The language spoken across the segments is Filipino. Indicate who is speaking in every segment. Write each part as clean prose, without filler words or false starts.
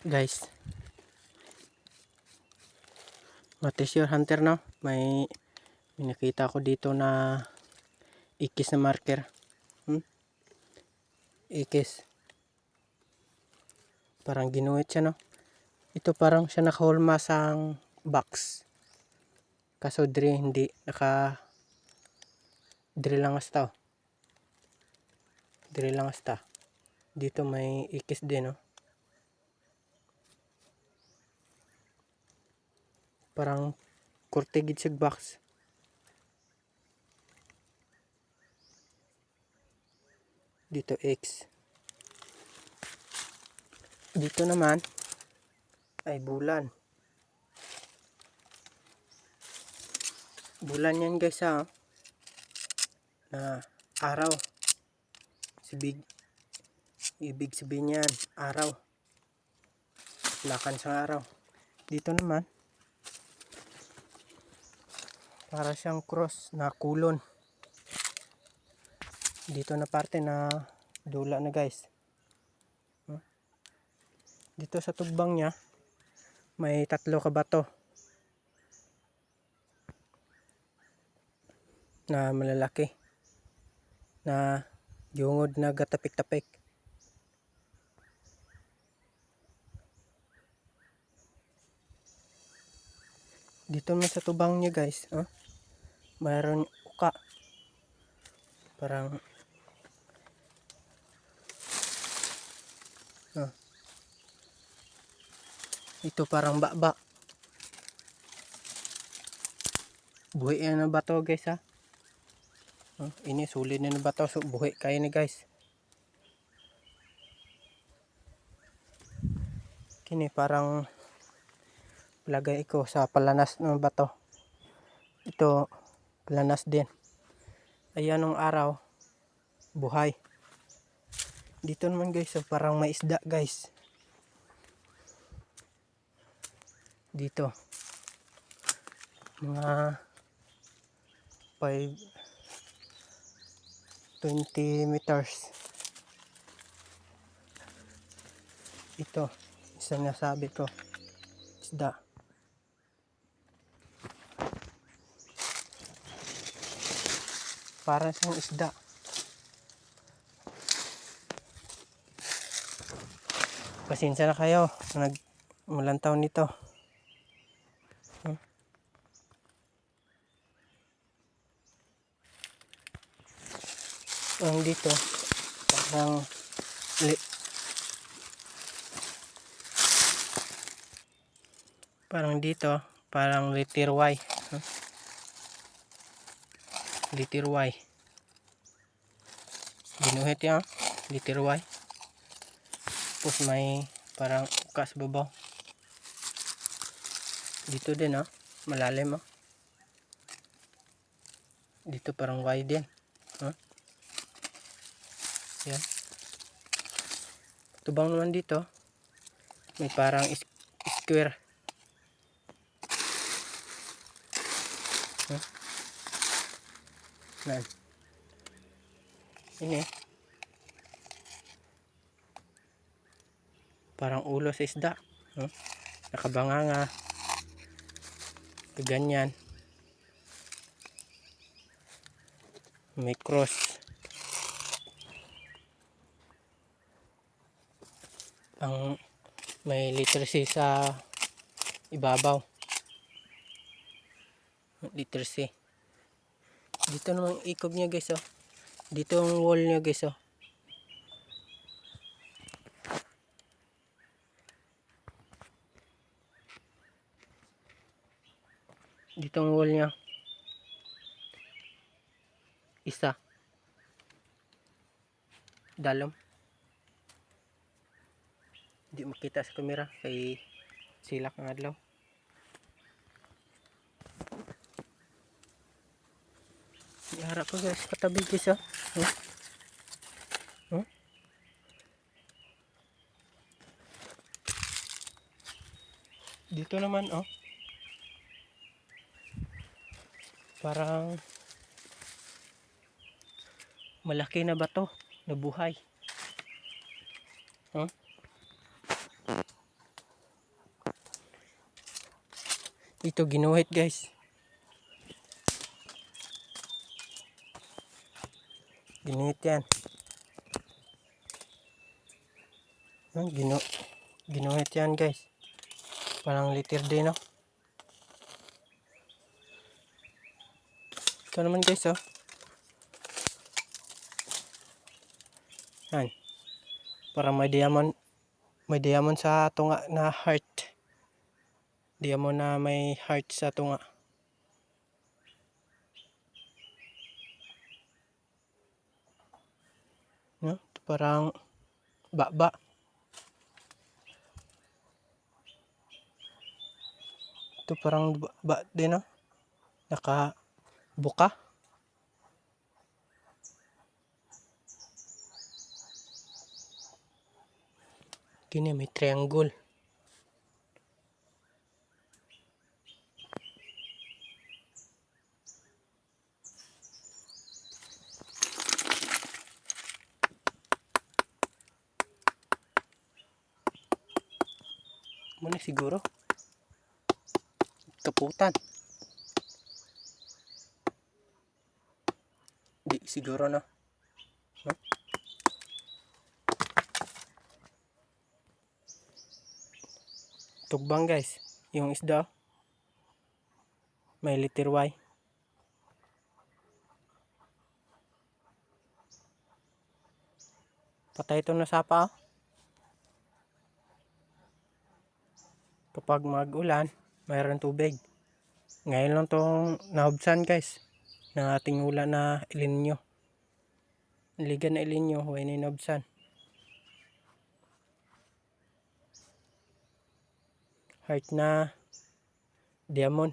Speaker 1: Guys, ma-treasure hunter na. May nakita ko dito na ikis na marker. Ikis. Parang ginuhit siya, no? Ito parang siya nakahulma sa box. Kaso hindi. Dire lang hasta. Dire lang hasta. Dito may ikis din, no? Parang kurtigid sa box. Dito X. Dito naman ay bulan. Bulan yan guys, ha. Na araw. Ibig sabihin yan, araw. Lakan sa araw. Dito naman para siyang cross na kulon. Dito na parte na dula na guys. Dito sa tugbang niya may 3 kabato na malalaki na yungod na gatapik-tapik. Dito naman sa tubang niya guys, mayroon uka. Parang ito parang baba. Buhi yan na bato guys, ha. Ini sulit na bato, so buhi kayo ni guys. Kini parang lagay ko sa palanas ng bato. Ito palanas din. Ayan ng araw, buhay. Dito naman guys, so parang may isda guys. Dito mga 20 meters. Ito isang nasabi ko, isda. Parang siyang isda. Pasensya na kayo, nagmulantaw nito. Ang dito parang letter Y. Letter Y. Ginuhit yan, letter Y. Tapos may parang uka sa babaw. Dito din, malalim, dito parang Y din. Yan. Tubang naman dito may parang square. Ini parang ulo sa isda, nakabanganga ganyan. May cross. May letter C sa ibabaw. Letter C. Dito naman ikob niya guys, dito ang wall niya guys, dito ang wall niya. Isa. Dalom. Hindi makita sa camera kay silak ng adlaw. Iharap ko guys, katabi guys, Dito naman, parang malaki na bato na buhay. Ito ginuhit guys. Ginuhit yan. Ginuhit yan guys. Parang liter din, no? Ito naman guys, oh. Yan. Parang may diamond sa tunga na heart. Diamond na may heart sa tunga. No? Ito parang baba. Ito parang baba din, no? Nakabuka. Gini may triangle. Muna siguro. Kaputan. Di siguro, no? No? Tugbang guys. Yung isda. May letter Y. Patay ito na sapa, oh. Kapag mag-ulan, mayroon tubig. Ngayon lang itong nahubsan guys. Ng ating ulan na El Nino. Ligan na El Nino, huwag na nahubsan. Heart na diamond.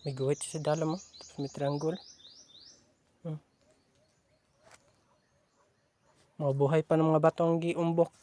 Speaker 1: May guhit sa dalam mo. Tapos may triangle. Mabuhay pa ng mga batong giumbok.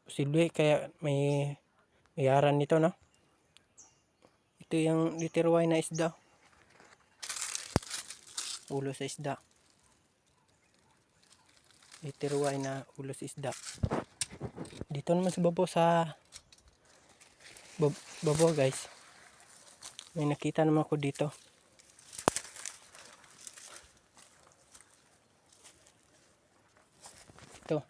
Speaker 1: Posible kaya may aran nito, no? Ito yung letter Y na isda. Ulo sa isda. Letter Y na ulo sa isda. Dito naman sa babo guys. May nakita naman ko dito. Ito.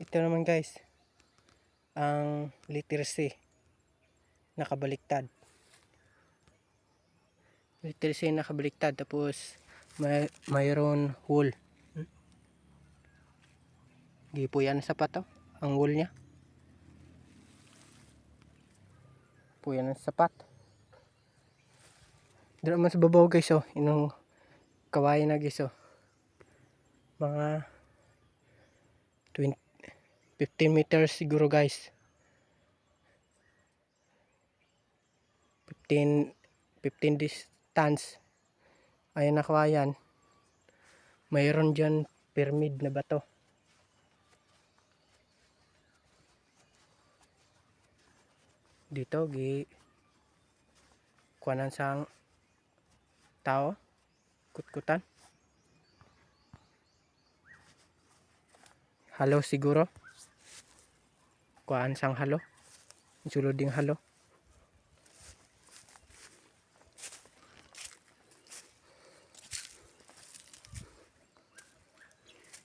Speaker 1: Ito naman guys. Ang letter C. Nakabaliktad. Letter C nakabaliktad. Tapos mayroon hole. Gipo yan sa sapat, oh. Ang hole niya. Po yan ang sapat. Doon naman sa babaw guys, oh. Inong kawain na guys, oh. Mga 15 meters siguro guys. 15 distance. Ayan na kawayan. Mayroon dyan pyramid na bato. Dito kuwanan sang tao. Kutkutan. Halo siguro. Kuhaan sang halo. Sulod ding halo.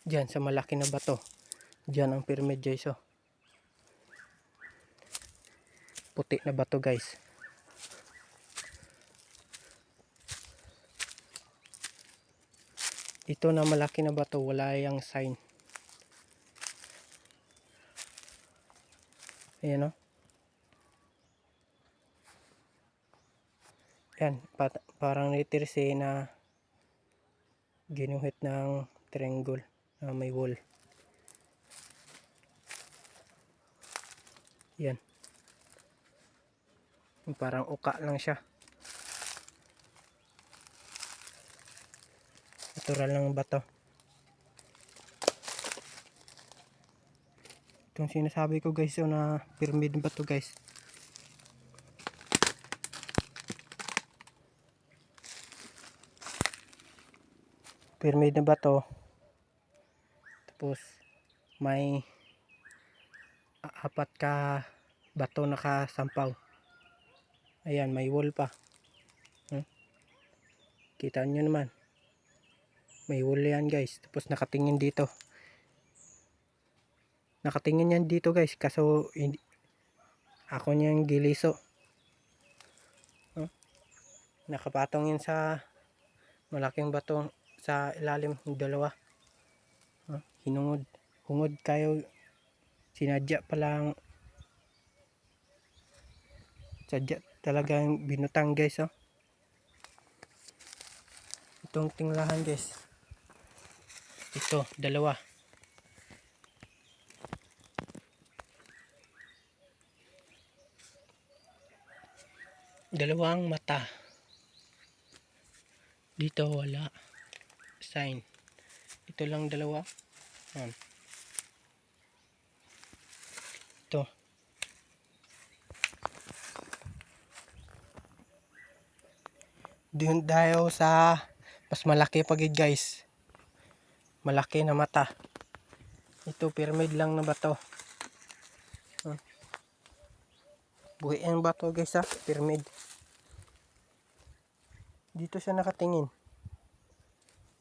Speaker 1: Diyan sa malaki na bato. Diyan ang pyramid guys, oh. Puti na bato guys. Ito na malaki na bato, wala yung sign. Ayan, oh. Yan, parang letter C na ginuhit ng triangle na may wall. Yan. Parang uka lang siya. Natural lang bato. Itong sinasabi ko guys, oh, na pyramid bato guys. pyramid na bato. Tapos may apat ka bato nakasampaw. Ayan, may wall pa. Kita nyo naman. May wall yan guys. Tapos nakatingin dito. Nakatingin yan dito guys. Kaso hindi, ako niyang giliso. Nakapatong yan sa malaking bato sa ilalim ng dalawa. Hinungod. Hungod kayo. Sinadya palang. Sadya talagang binutang guys. Itong tinglahan guys. Ito, dalawa. Dalawang mata. Dito wala sign. Ito lang dalawa. Ito. Doon tayo sa mas malaki pagid guys. Malaki na mata. Ito pyramid lang na bato. Buhay ang bato guys pyramid. Dito siya nakatingin.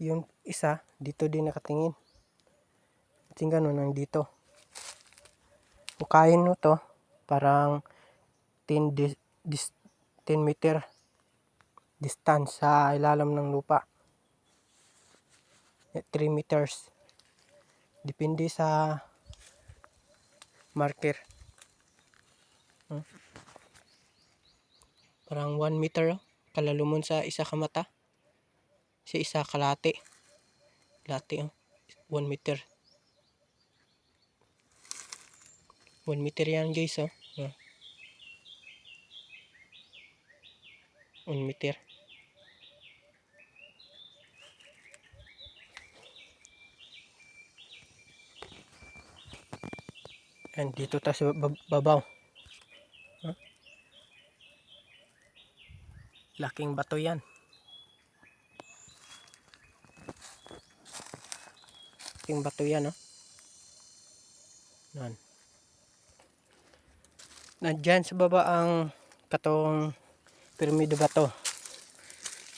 Speaker 1: Yung isa dito din nakatingin. Tingnan ganun nang dito. Hukayin mo to parang 10 meter distance sa ilalim ng lupa. 3 meters. Depende sa marker. Parang 1 meter kalalumon sa isa ka mata. Sa isa kalate. Kalate 1 meter. 1 meter yan guys 1 meter. And dito tayo sa babaw. Laking bato yan. Laking bato yan Nan. Nandyan sa baba ang katong pyramid bato.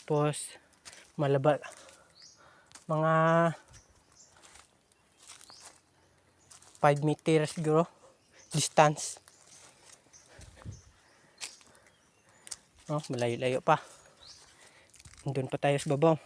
Speaker 1: Tapos malaba mga 5 meters siguro distance. Malayo-layo pa. Doon pa tayo sa babaw.